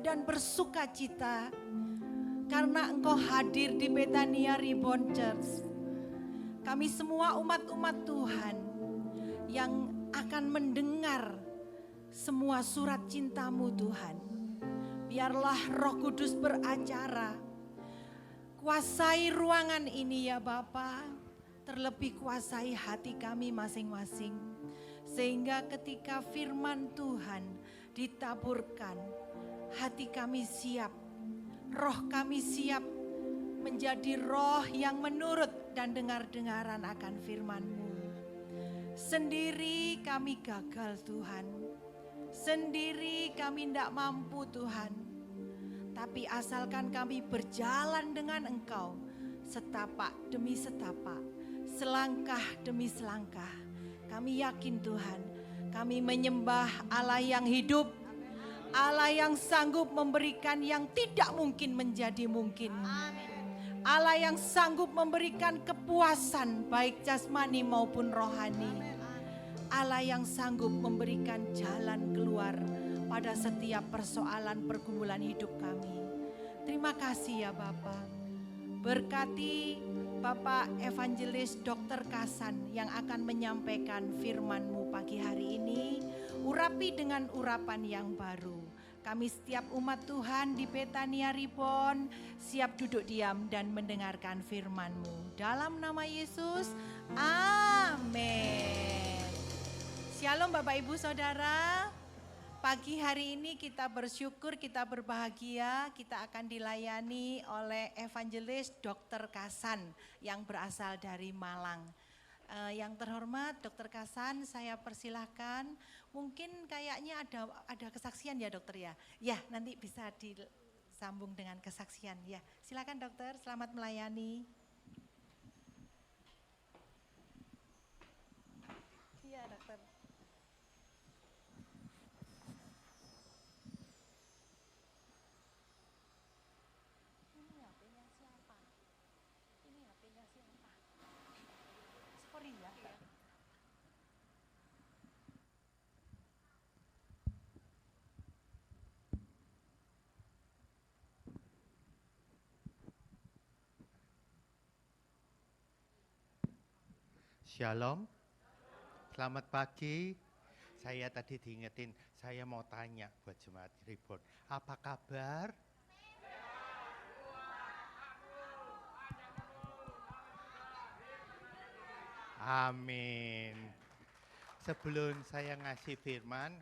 dan bersuka cita karena Engkau hadir di Betania Reborn Church. Kami semua umat-umat Tuhan yang akan mendengar semua surat cinta-Mu Tuhan. Biarlah Roh Kudus beracara. Kuasai ruangan ini ya Bapa, terlebih kuasai hati kami masing-masing. Sehingga ketika firman Tuhan ditaburkan, hati kami siap, roh kami siap menjadi roh yang menurut dan dengar-dengaran akan firman-Mu. Sendiri kami gagal Tuhan, sendiri kami tidak mampu Tuhan. Tapi asalkan kami berjalan dengan Engkau, setapak demi setapak, selangkah demi selangkah, kami yakin Tuhan, kami menyembah Allah yang hidup, Allah yang sanggup memberikan yang tidak mungkin menjadi mungkin. Allah yang sanggup memberikan kepuasan baik jasmani maupun rohani. Allah yang sanggup memberikan jalan keluar pada setiap persoalan pergumulan hidup kami. Terima kasih ya Bapak. Berkati Bapak Evangelis Dr. Kasan yang akan menyampaikan firman-Mu pagi hari ini. Urapi dengan urapan yang baru. Kami setiap umat Tuhan di Betania Reborn siap duduk diam dan mendengarkan firman-Mu. Dalam nama Yesus, amin. Shalom Bapak Ibu Saudara. Pagi hari ini kita bersyukur, kita berbahagia, kita akan dilayani oleh Evangelis Dr. Kasan yang berasal dari Malang. Yang terhormat Dr. Kasan, saya persilahkan. Mungkin kayaknya ada kesaksian ya dokter ya. Ya, nanti bisa disambung dengan kesaksian ya. Silakan dokter, selamat melayani. Iya dokter. Ini HP-nya siapa? Ini HP-nya siapa? Sorry ya. Shalom, selamat pagi. Saya tadi diingetin, saya mau tanya buat Jemaat Reborn, apa kabar? Amin. Sebelum saya ngasih firman,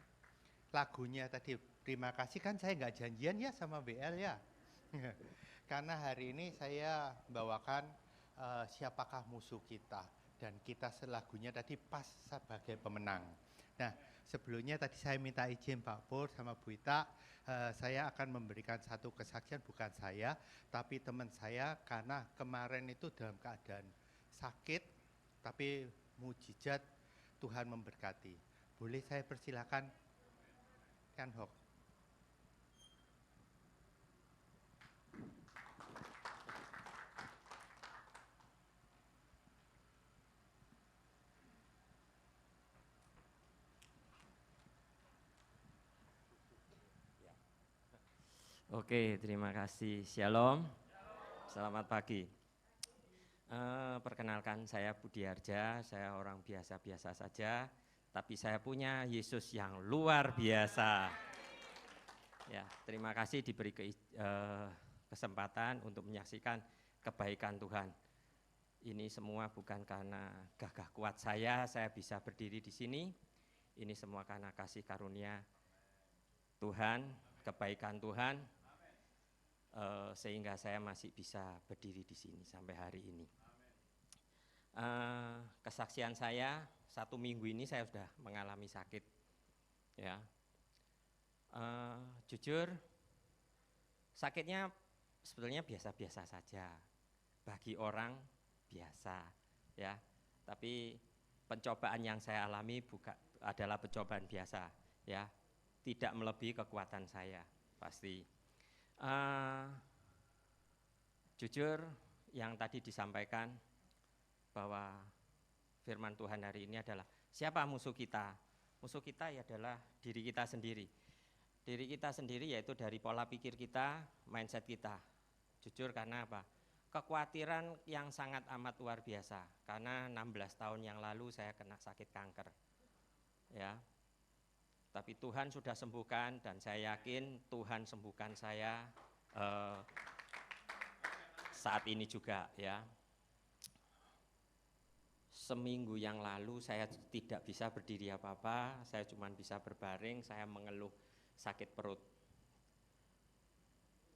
lagunya tadi, terima kasih kan saya nggak janjian ya sama BL ya. Karena hari ini saya bawakan siapakah musuh kita. Dan kita selagunya tadi pas sebagai pemenang. Nah, sebelumnya tadi saya minta izin Pak Pur sama Bu Ita, saya akan memberikan satu kesaksian, bukan saya, tapi teman saya, karena kemarin itu dalam keadaan sakit, tapi mujizat Tuhan memberkati. Boleh saya persilakan? Kan Hok. Oke, terima kasih. Shalom, selamat pagi. Perkenalkan saya Budi Harja, saya orang biasa-biasa saja, tapi saya punya Yesus yang luar biasa. Ya, terima kasih diberi kesempatan untuk menyaksikan kebaikan Tuhan. Ini semua bukan karena gagah kuat saya bisa berdiri di sini. Ini semua karena kasih karunia Tuhan, kebaikan Tuhan. Sehingga saya masih bisa berdiri di sini sampai hari ini. Kesaksian saya 1 minggu ini saya sudah mengalami sakit, ya. Jujur, sakitnya sebetulnya biasa-biasa saja, bagi orang biasa, ya. Tapi pencobaan yang saya alami adalah pencobaan biasa, ya. Tidak melebihi kekuatan saya, pasti. Jujur yang tadi disampaikan bahwa firman Tuhan hari ini adalah siapa musuh kita? Musuh kita adalah diri kita sendiri. Diri kita sendiri yaitu dari pola pikir kita, mindset kita. Jujur karena apa? Kekhawatiran yang sangat amat luar biasa. Karena 16 tahun yang lalu saya kena sakit kanker. Ya. Tapi Tuhan sudah sembuhkan dan saya yakin Tuhan sembuhkan saya saat ini juga ya. Seminggu yang lalu saya tidak bisa berdiri apa-apa, saya cuma bisa berbaring, saya mengeluh sakit perut.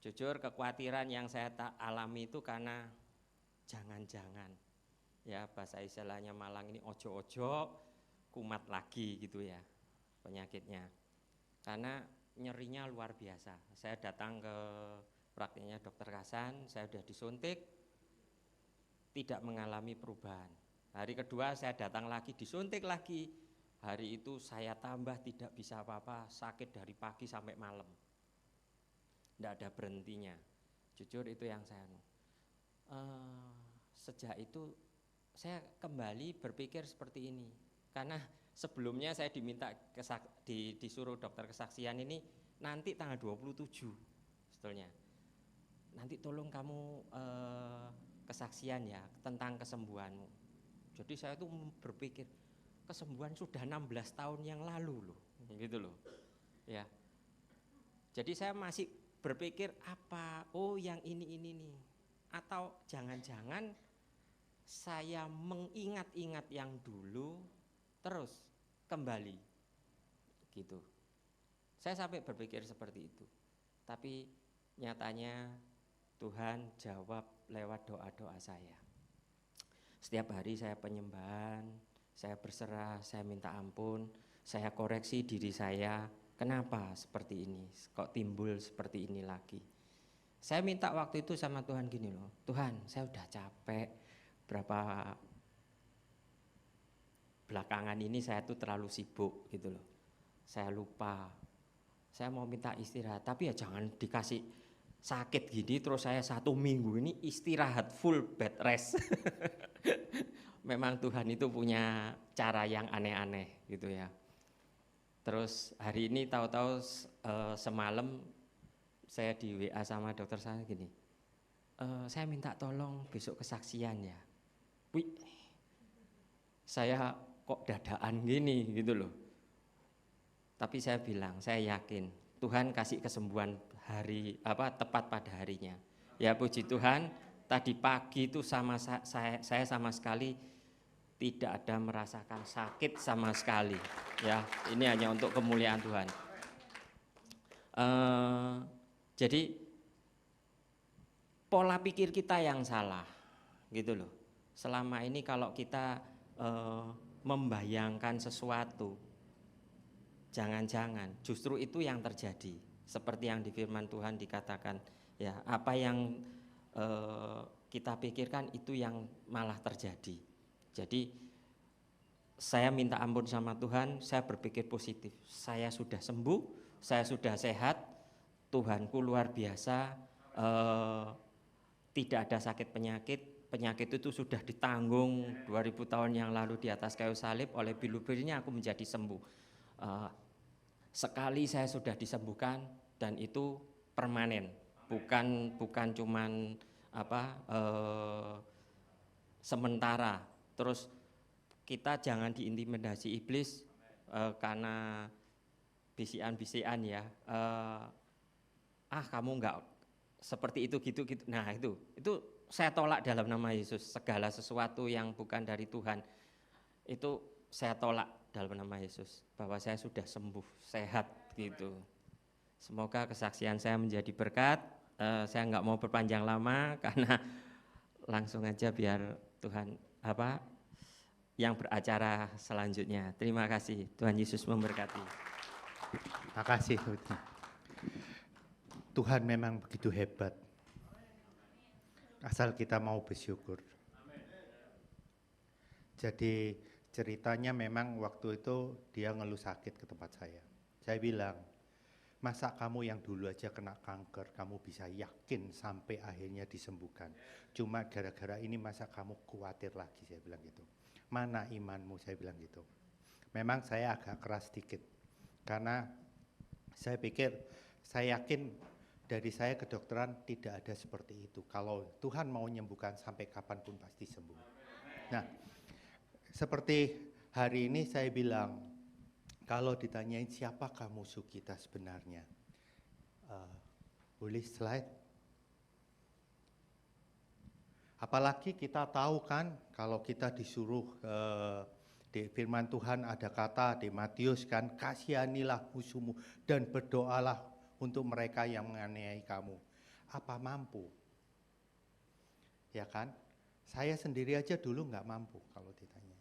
Jujur kekhawatiran yang saya alami itu karena jangan-jangan ya bahasa istilahnya Malang ini ojo-ojo kumat lagi gitu ya penyakitnya. Karena nyerinya luar biasa. Saya datang ke praktiknya Dokter Kasan, saya sudah disuntik, tidak mengalami perubahan. Hari kedua saya datang lagi, disuntik lagi. Hari itu saya tambah tidak bisa apa-apa, sakit dari pagi sampai malam. Tidak ada berhentinya. Jujur itu yang saya sejak itu saya kembali berpikir seperti ini. Karena sebelumnya saya diminta disuruh dokter kesaksian ini nanti tanggal 27 sebetulnya. Nanti tolong kamu kesaksian ya tentang kesembuhanmu. Jadi saya tuh berpikir kesembuhan sudah 16 tahun yang lalu loh, gitu loh. Ya. Jadi saya masih berpikir apa? Oh, yang ini nih. Atau jangan-jangan saya mengingat-ingat yang dulu terus kembali. Gitu. Saya sampai berpikir seperti itu. Tapi nyatanya Tuhan jawab lewat doa-doa saya. Setiap hari saya penyembahan, saya berserah, saya minta ampun, saya koreksi diri saya, kenapa seperti ini, kok timbul seperti ini lagi. Saya minta waktu itu sama Tuhan gini loh, Tuhan saya udah capek, berapa belakangan ini saya tuh terlalu sibuk gitu loh, saya lupa, saya mau minta istirahat, tapi ya jangan dikasih sakit gini terus saya 1 minggu ini istirahat full bed rest. Memang Tuhan itu punya cara yang aneh-aneh gitu ya. Terus hari ini tahu-tahu semalam saya di WA sama dokter saya gini, saya minta tolong besok kesaksian ya. Wih, saya kok dadaan gini gitu loh. Tapi saya bilang, saya yakin Tuhan kasih kesembuhan tepat pada harinya. Ya puji Tuhan, tadi pagi itu saya sama sekali tidak ada merasakan sakit sama sekali. Ya, ini hanya untuk kemuliaan Tuhan. Jadi pola pikir kita yang salah, gitu loh. Selama ini kalau kita membayangkan sesuatu, jangan-jangan justru itu yang terjadi. Seperti yang di firman Tuhan dikatakan, ya apa yang kita pikirkan itu yang malah terjadi. Jadi saya minta ampun sama Tuhan, saya berpikir positif. Saya sudah sembuh, saya sudah sehat, Tuhanku luar biasa, tidak ada sakit penyakit itu sudah ditanggung 2000 tahun yang lalu di atas kayu salib, oleh bilur-bilurnya aku menjadi sembuh. Sekali saya sudah disembuhkan dan itu permanen, bukan cuman sementara. Terus kita jangan diintimidasi iblis karena bisikan-bisikan ya, kamu enggak seperti itu gitu. Nah itu saya tolak dalam nama Yesus. Segala sesuatu yang bukan dari Tuhan itu saya tolak dalam nama Yesus, bahwa saya sudah sembuh, sehat gitu. Semoga kesaksian saya menjadi berkat. Saya enggak mau berpanjang lama karena langsung aja biar Tuhan yang beracara selanjutnya. Terima kasih, Tuhan Yesus memberkati. Terima kasih. Tuhan memang begitu hebat. Asal kita mau bersyukur. Jadi ceritanya memang waktu itu dia ngeluh sakit ke tempat saya. Saya bilang, masa kamu yang dulu aja kena kanker, kamu bisa yakin sampai akhirnya disembuhkan. Cuma gara-gara ini masa kamu khawatir lagi, saya bilang gitu. Mana imanmu, saya bilang gitu. Memang saya agak keras sedikit, karena Saya pikir, saya yakin dari saya kedokteran tidak ada seperti itu. Kalau Tuhan mau menyembuhkan sampai kapanpun pasti sembuh. Nah, seperti hari ini saya bilang, kalau ditanyain siapakah musuh kita sebenarnya, boleh slide? Apalagi kita tahu kan, kalau kita disuruh di firman Tuhan ada kata di Matius kan, kasihanilah musuhmu dan berdoalah untuk mereka yang menganiaya kamu. Apa mampu? Ya kan? Saya sendiri aja dulu nggak mampu kalau ditanya.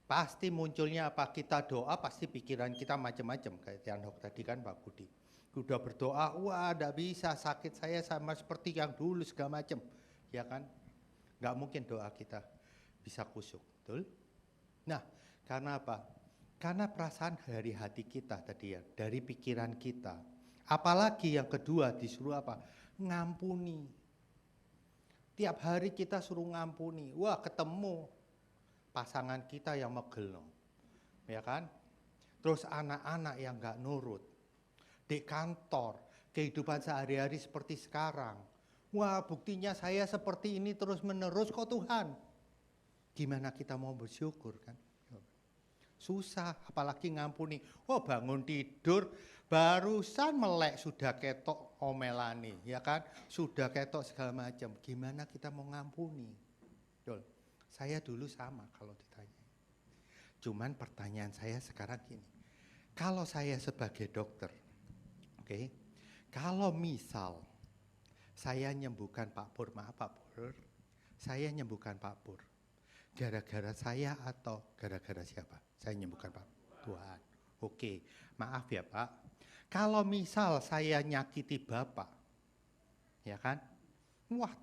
Pasti munculnya apa, kita doa pasti pikiran kita macam-macam. Kayak Tianhok tadi kan Pak Budi. Udah berdoa, wah enggak bisa, sakit saya sama seperti yang dulu segala macam. Ya kan? Nggak mungkin doa kita bisa kusuk, betul? Nah, karena apa? Karena perasaan dari hati kita tadi ya, dari pikiran kita. Apalagi yang kedua disuruh apa? Ngampuni. Tiap hari kita suruh ngampuni. Wah, ketemu pasangan kita yang megel, ya kan? Terus anak-anak yang nggak nurut. Di kantor, kehidupan sehari-hari seperti sekarang. Wah, buktinya saya seperti ini terus menerus kok Tuhan. Gimana kita mau bersyukur kan? Susah, apalagi ngampuni. Oh, bangun tidur, barusan melek sudah ketok omelani, ya kan? Sudah ketok segala macam. Gimana kita mau ngampuni? Betul. Saya dulu sama kalau ditanya. Cuman pertanyaan saya sekarang gini. Kalau saya sebagai dokter, oke, kalau misal saya nyembuhkan Pak Pur, maaf Pak Pur, saya nyembuhkan Pak Pur. Gara-gara saya atau gara-gara siapa? Saya nyembuhkan Pak Tuhan. Oke, maaf ya Pak. Kalau misal saya nyakiti Bapak, ya kan? Wah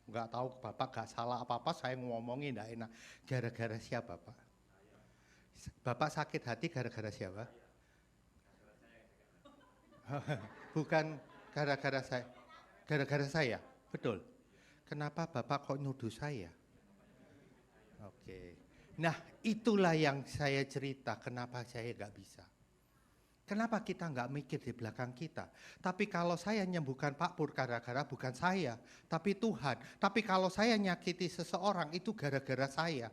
nggak tahu Bapak nggak salah apa-apa, saya ngomongin nggak enak. Gara-gara siapa Pak? Bapak sakit hati gara-gara siapa? Bukan gara-gara saya. Gara-gara saya, betul. Kenapa Bapak kok nuduh saya? Oke. Nah, itulah yang saya cerita, kenapa saya nggak bisa. Kenapa kita nggak mikir di belakang kita? Tapi kalau saya nyembuhkan Pak Pur gara-gara bukan saya, tapi Tuhan. Tapi kalau saya nyakiti seseorang itu gara-gara saya.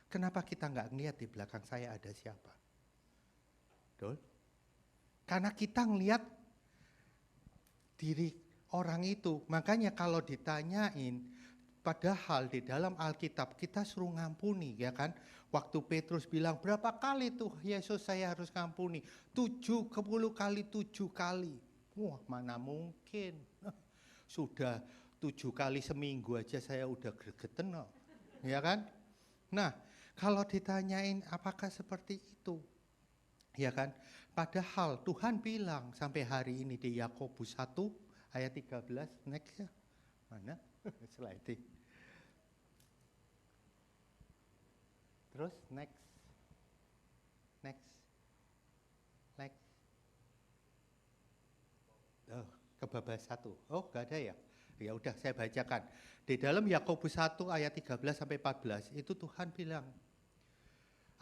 Kenapa kita nggak ngeliat di belakang saya ada siapa? Betul? Karena kita ngeliat diri orang itu. Makanya kalau ditanyain, padahal di dalam Alkitab kita suruh ngampuni, ya kan? Waktu Petrus bilang, berapa kali tuh Yesus saya harus ngampuni? 70 kali 7 kali. Wah, mana mungkin. Sudah 7 kali seminggu aja saya udah gregeten, ya kan? Nah, kalau ditanyain apakah seperti itu? Ya kan? Padahal Tuhan bilang sampai hari ini di Yakobus 1 ayat 13, next ya. Mana? Slide. Terus next. Oh, ke bab 1. Oh, enggak ada ya? Ya udah saya bacakan. Di dalam Yakobus 1 ayat 13 sampai 14 itu Tuhan bilang,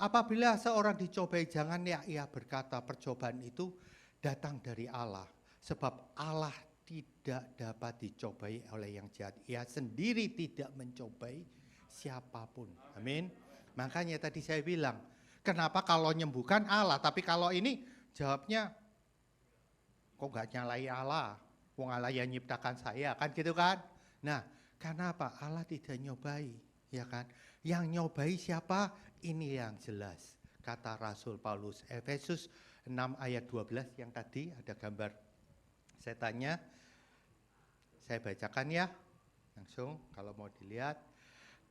apabila seorang dicobai jangan ia berkata percobaan itu datang dari Allah, sebab Allah tidak dapat dicobai oleh yang jahat. Ia sendiri tidak mencobai siapapun. Amin. Makanya tadi saya bilang, kenapa kalau nyembuhkan Allah, tapi kalau ini jawabnya, kok gak nyalai Allah? Wong Allah yang nyiptakan saya, kan gitu kan? Nah, karena apa? Allah tidak nyobai, ya kan? Yang nyobai siapa? Ini yang jelas. Kata Rasul Paulus, Efesus 6 ayat 12 yang tadi ada gambar setannya. Saya bacakan ya, langsung kalau mau dilihat.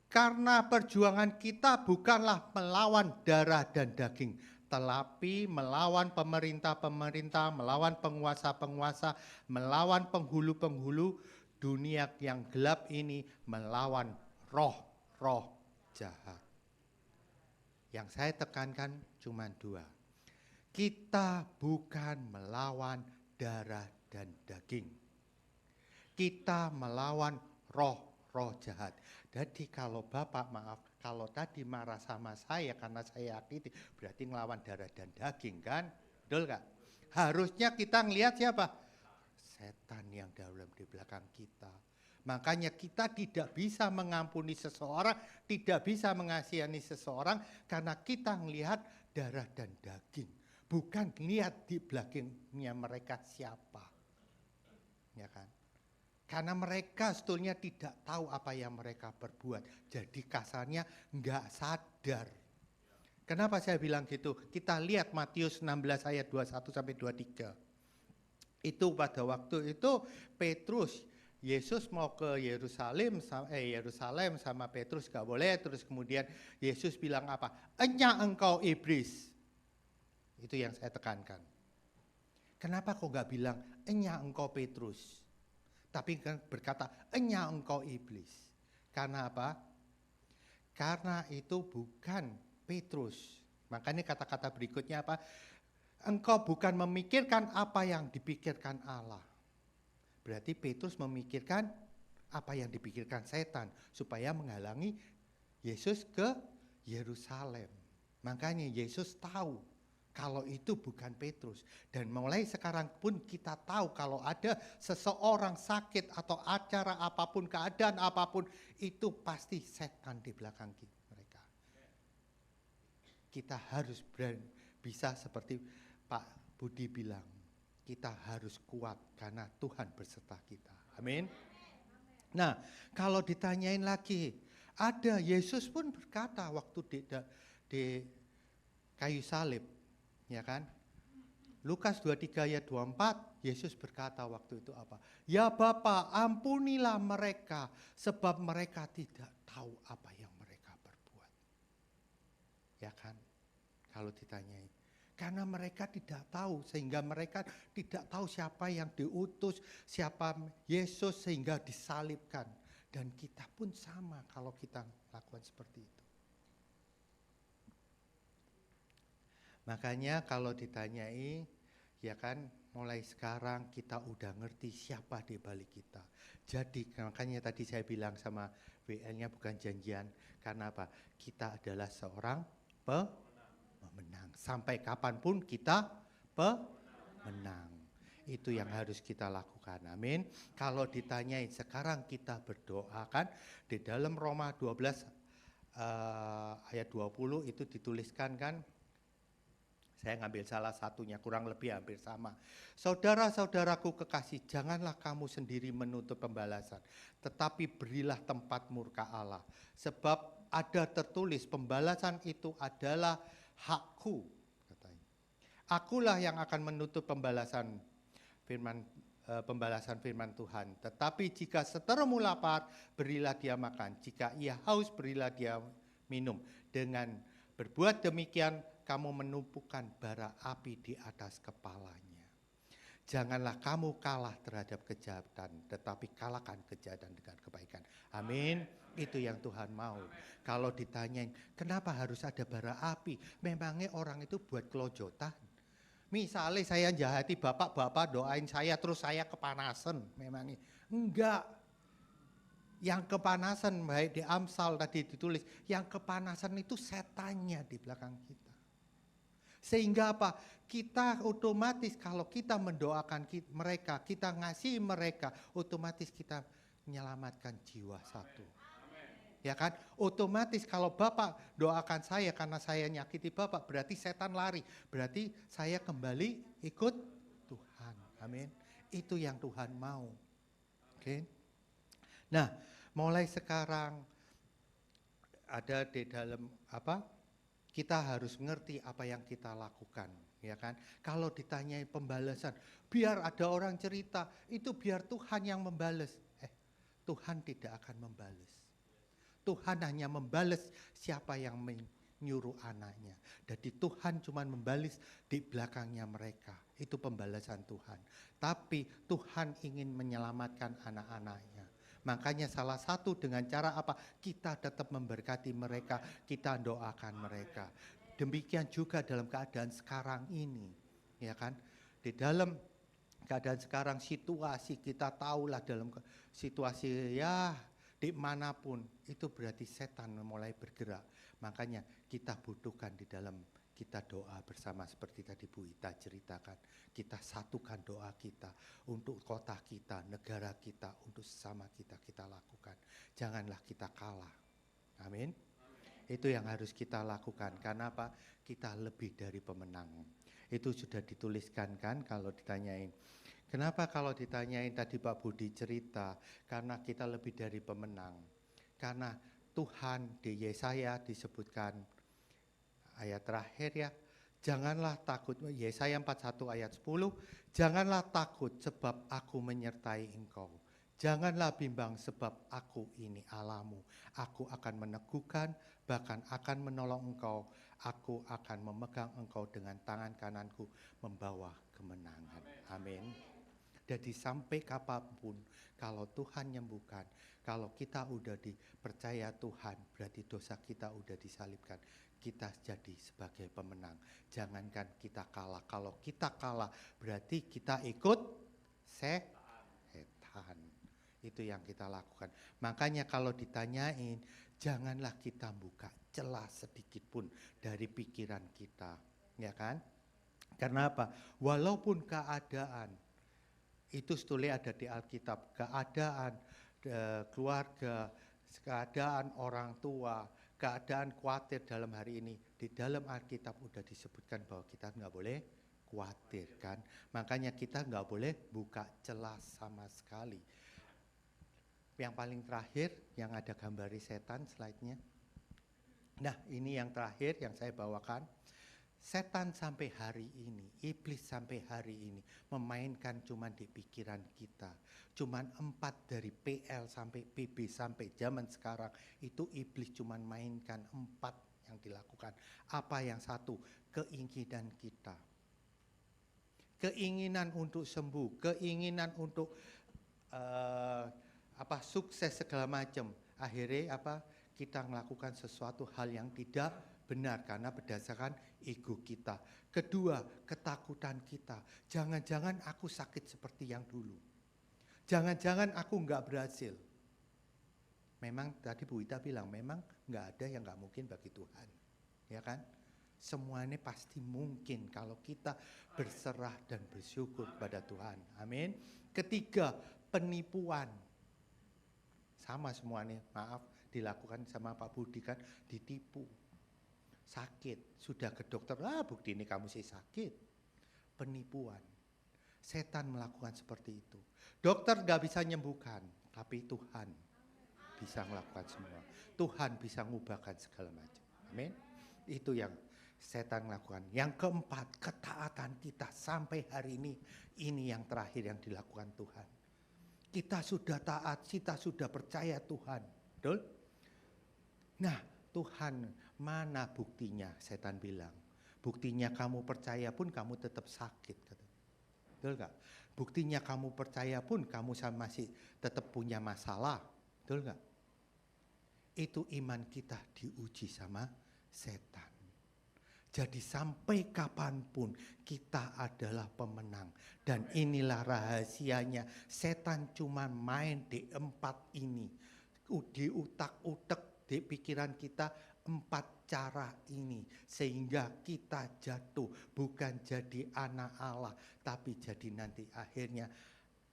Karena perjuangan kita bukanlah melawan darah dan daging, tetapi melawan pemerintah-pemerintah, melawan penguasa-penguasa, melawan penghulu-penghulu dunia yang gelap ini, melawan roh-roh jahat. Yang saya tekankan cuma 2. Kita bukan melawan darah dan daging. Kita melawan roh-roh jahat. Jadi kalau Bapak maaf, kalau tadi marah sama saya karena saya yakiti, berarti ngelawan darah dan daging kan? Betul gak? Harusnya kita ngelihat siapa? Setan yang dalam di belakang kita. Makanya kita tidak bisa mengampuni seseorang, tidak bisa mengasihani seseorang karena kita melihat darah dan daging. Bukan lihat di belakangnya mereka siapa. Ya kan? Karena mereka sebetulnya tidak tahu apa yang mereka perbuat. Jadi kasarnya enggak sadar. Kenapa saya bilang gitu? Kita lihat Matius 16 ayat 21 sampai 23. Itu pada waktu itu Petrus, Yesus mau ke Yerusalem sama Petrus gak boleh. Terus kemudian Yesus bilang apa? Enya engkau iblis. Itu yang saya tekankan. Kenapa kok gak bilang enya engkau Petrus? Tapi kan berkata enya engkau iblis. Karena apa? Karena itu bukan Petrus. Makanya kata-kata berikutnya apa? Engkau bukan memikirkan apa yang dipikirkan Allah. Berarti Petrus memikirkan apa yang dipikirkan setan supaya menghalangi Yesus ke Yerusalem. Makanya Yesus tahu kalau itu bukan Petrus. Dan mulai sekarang pun kita tahu kalau ada seseorang sakit atau acara apapun, keadaan apapun, itu pasti setan di belakang mereka. Kita harus bisa seperti Pak Budi bilang, kita harus kuat karena Tuhan berserta kita. Amin. Nah, kalau ditanyain lagi, ada Yesus pun berkata waktu di kayu salib, ya kan? Lukas 23 ayat 24, Yesus berkata waktu itu apa? Ya Bapa, ampunilah mereka sebab mereka tidak tahu apa yang mereka perbuat. Ya kan? Kalau ditanyain. Karena mereka tidak tahu, sehingga mereka tidak tahu siapa yang diutus, siapa Yesus sehingga disalibkan. Dan kita pun sama kalau kita lakukan seperti itu. Makanya kalau ditanyai, ya kan mulai sekarang kita udah ngerti siapa di balik kita. Jadi makanya tadi saya bilang sama WL-nya bukan janjian, karena apa? Kita adalah seorang pemenang. Sampai kapanpun kita pemenang. Itu yang harus kita lakukan. Amin. Kalau ditanyain sekarang kita berdoa kan di dalam Roma 12 ayat 20 itu dituliskan kan. Saya ngambil salah satunya, kurang lebih hampir sama. Saudara-saudaraku kekasih, janganlah kamu sendiri menuntut pembalasan, tetapi berilah tempat murka Allah. Sebab ada tertulis pembalasan itu adalah hakku, katanya. Akulah yang akan menutup pembalasan firman Tuhan. Tetapi jika seterumu lapar, berilah dia makan. Jika ia haus, berilah dia minum. Dengan berbuat demikian, kamu menumpukan bara api di atas kepalanya. Janganlah kamu kalah terhadap kejahatan, tetapi kalahkan kejahatan dengan kebaikan. Amin. Itu yang Tuhan mau. Kalau ditanyain, kenapa harus ada bara api? Memangnya orang itu buat kelojotan? Misalnya saya jahati bapak-bapak doain saya, terus saya kepanasan. Memangnya? Enggak. Yang kepanasan, baik di Amsal tadi ditulis, yang kepanasan itu setannya di belakang kita. Sehingga apa? Kita otomatis kalau kita mendoakan mereka, kita ngasih mereka, otomatis kita menyelamatkan jiwa satu. Ya kan? Otomatis kalau Bapak doakan saya karena saya nyakiti Bapak, berarti setan lari. Berarti saya kembali ikut Tuhan. Amin. Itu yang Tuhan mau. Oke. Nah, mulai sekarang ada di dalam kita harus ngerti apa yang kita lakukan, ya kan? Kalau ditanyai pembalasan, biar ada orang cerita, itu biar Tuhan yang membalas. Tuhan tidak akan membalas. Tuhan hanya membalas siapa yang menyuruh anaknya. Jadi Tuhan cuma membalas di belakangnya mereka. Itu pembalasan Tuhan. Tapi Tuhan ingin menyelamatkan anak-anaknya. Makanya salah satu dengan cara apa? Kita tetap memberkati mereka, kita doakan mereka. Demikian juga dalam keadaan sekarang ini, ya kan? Di dalam keadaan sekarang situasi kita tahulah dalam situasi ya dimanapun itu berarti setan mulai bergerak. Makanya kita butuhkan di dalam kita doa bersama seperti tadi Bu Ita ceritakan. Kita satukan doa kita untuk kota kita, negara kita, untuk sesama kita lakukan. Janganlah kita kalah. Amin. Itu yang harus kita lakukan. Karena apa? Kita lebih dari pemenang. Itu sudah dituliskan kan kalau ditanyain. Kenapa kalau ditanyain tadi Pak Budi cerita? Karena kita lebih dari pemenang. Karena Tuhan di Yesaya disebutkan ayat terakhir ya. Janganlah takut, Yesaya 41 ayat 10. Janganlah takut sebab aku menyertai engkau. Janganlah bimbang sebab aku ini Allahmu. Aku akan meneguhkan, bahkan akan menolong engkau. Aku akan memegang engkau dengan tangan kananku, membawa kemenangan. Amin. Jadi sampai kapanpun, kalau Tuhan nyembuhkan, kalau kita udah dipercaya Tuhan, berarti dosa kita udah disalibkan. Kita jadi sebagai pemenang. Jangankan kita kalah. Kalau kita kalah, berarti kita ikut setan. Itu yang kita lakukan. Makanya kalau ditanyain, janganlah kita buka celah sedikit pun dari pikiran kita. Ya kan? Karena apa? Walaupun keadaan, itu setulis ada di Alkitab, keadaan keluarga, keadaan orang tua, keadaan khawatir dalam hari ini, di dalam Alkitab udah disebutkan bahwa kita nggak boleh khawatir kan. Makanya kita nggak boleh buka celah sama sekali. Yang paling terakhir yang ada gambar setan slide-nya. Nah ini yang terakhir yang saya bawakan. Setan sampai hari ini, iblis sampai hari ini memainkan cuman di pikiran kita. Cuman 4 dari PL sampai PB sampai zaman sekarang itu iblis cuman mainkan 4 yang dilakukan. Apa yang satu? Keinginan kita. Keinginan untuk sembuh, keinginan untuk sukses segala macam. Akhirnya kita melakukan sesuatu hal yang tidak benar karena berdasarkan ego kita. Kedua, ketakutan kita. Jangan-jangan aku sakit seperti yang dulu. Jangan-jangan aku enggak berhasil. Memang tadi Bu Ita bilang, memang enggak ada yang enggak mungkin bagi Tuhan. Ya kan? Semuanya pasti mungkin kalau kita berserah dan bersyukur pada Tuhan. Amin. Ketiga, penipuan. Sama semuanya, maaf, dilakukan sama Pak Budi kan, ditipu. Sakit, sudah ke dokter, bukti ini kamu sih sakit. Penipuan. Setan melakukan seperti itu. Dokter gak bisa menyembuhkan, tapi Tuhan bisa melakukan semua. Tuhan bisa mengubahkan segala macam. Amin. Itu yang setan lakukan. Yang keempat, ketaatan kita sampai hari ini yang terakhir yang dilakukan Tuhan. Kita sudah taat, kita sudah percaya Tuhan. Betul? Nah, Tuhan, mana buktinya? Setan bilang. Buktinya kamu percaya pun kamu tetap sakit. Betul gak? Buktinya kamu percaya pun kamu masih tetap punya masalah. Betul gak? Itu iman kita diuji sama setan. Jadi sampai kapanpun kita adalah pemenang. Dan inilah rahasianya. Setan cuma main di 4 ini. Di utak-utak, di pikiran kita 4 cara ini. Sehingga kita jatuh. Bukan jadi anak Allah. Tapi jadi nanti akhirnya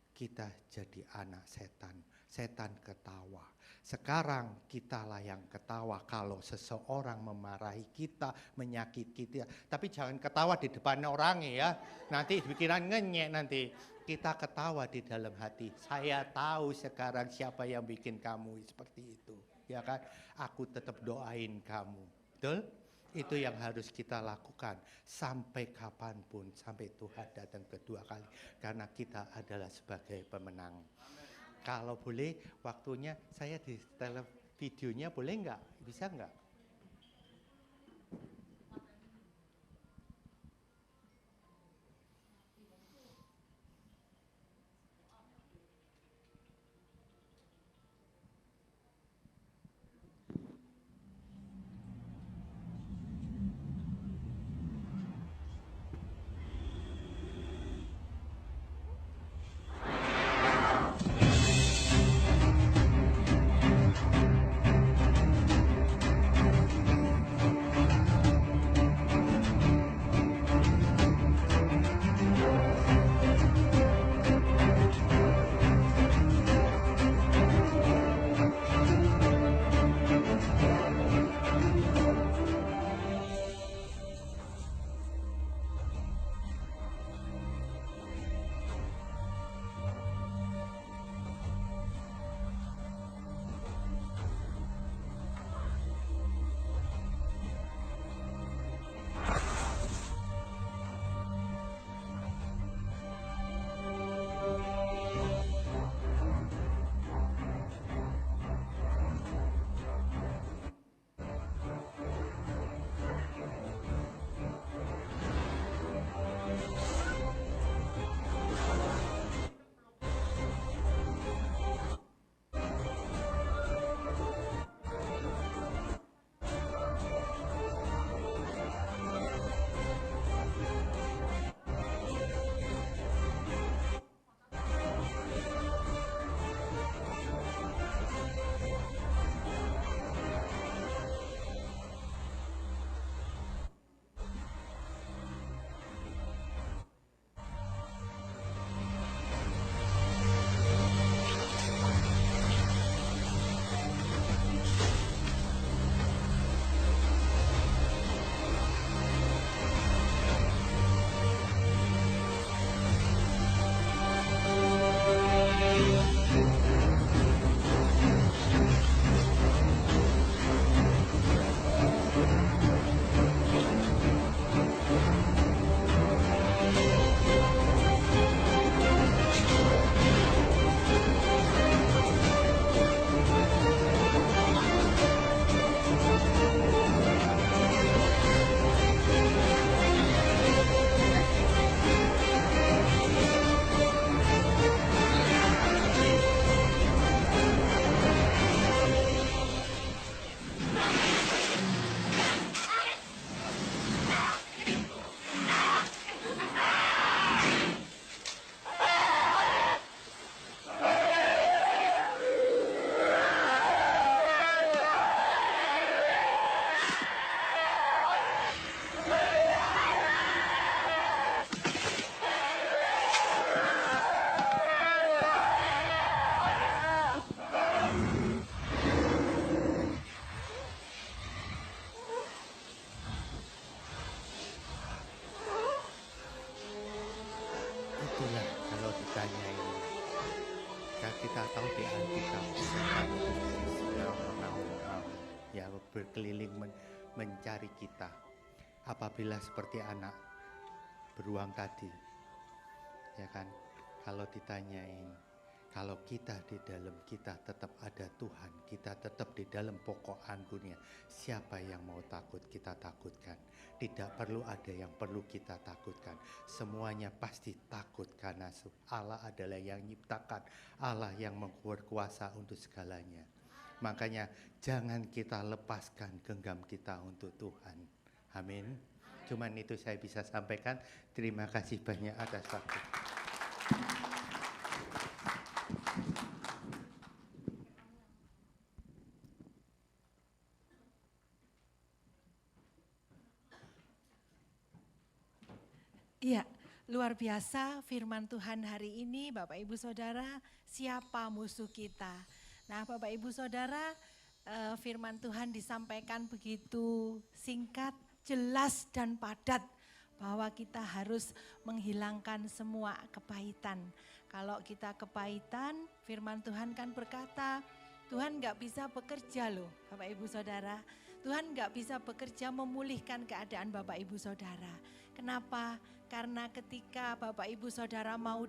kita jadi anak setan. Setan ketawa. Sekarang kitalah yang ketawa kalau seseorang memarahi kita, menyakiti kita. Tapi jangan ketawa di depan orang ya. Nanti pikiran ngenyek nanti. Kita ketawa di dalam hati. Saya tahu sekarang siapa yang bikin kamu seperti itu. Ya kan? Aku tetap doain kamu. Betul? Itu yang harus kita lakukan. Sampai kapanpun. Sampai Tuhan datang kedua kali. Karena kita adalah sebagai pemenang. Kalau boleh waktunya saya di videonya boleh enggak? Bisa enggak? Dan kita tahu di Alkitab setan itu dari silau mengamuk-amuk, ya berkeliling mencari kita. Apabila seperti anak beruang tadi, ya kan, kalau ditanyain, kalau kita di dalam kita tetap ada Tuhan, kita tetap di dalam pokok anggunnya, siapa yang mau takut kita takutkan. Tidak perlu ada yang perlu kita takutkan. Semuanya pasti takut karena Allah adalah yang nyiptakan, Allah yang berkuasa untuk segalanya. Makanya jangan kita lepaskan genggam kita untuk Tuhan. Amin. Cuman itu saya bisa sampaikan. Terima kasih banyak atas waktu. Iya, luar biasa firman Tuhan hari ini Bapak Ibu Saudara, siapa musuh kita. Nah Bapak Ibu Saudara, firman Tuhan disampaikan begitu singkat, jelas dan padat bahwa kita harus menghilangkan semua kepahitan. Kalau kita kepahitan, firman Tuhan kan berkata, Tuhan gak bisa bekerja loh Bapak Ibu Saudara. Tuhan gak bisa bekerja memulihkan keadaan Bapak Ibu Saudara. Kenapa? Karena ketika Bapak Ibu Saudara mau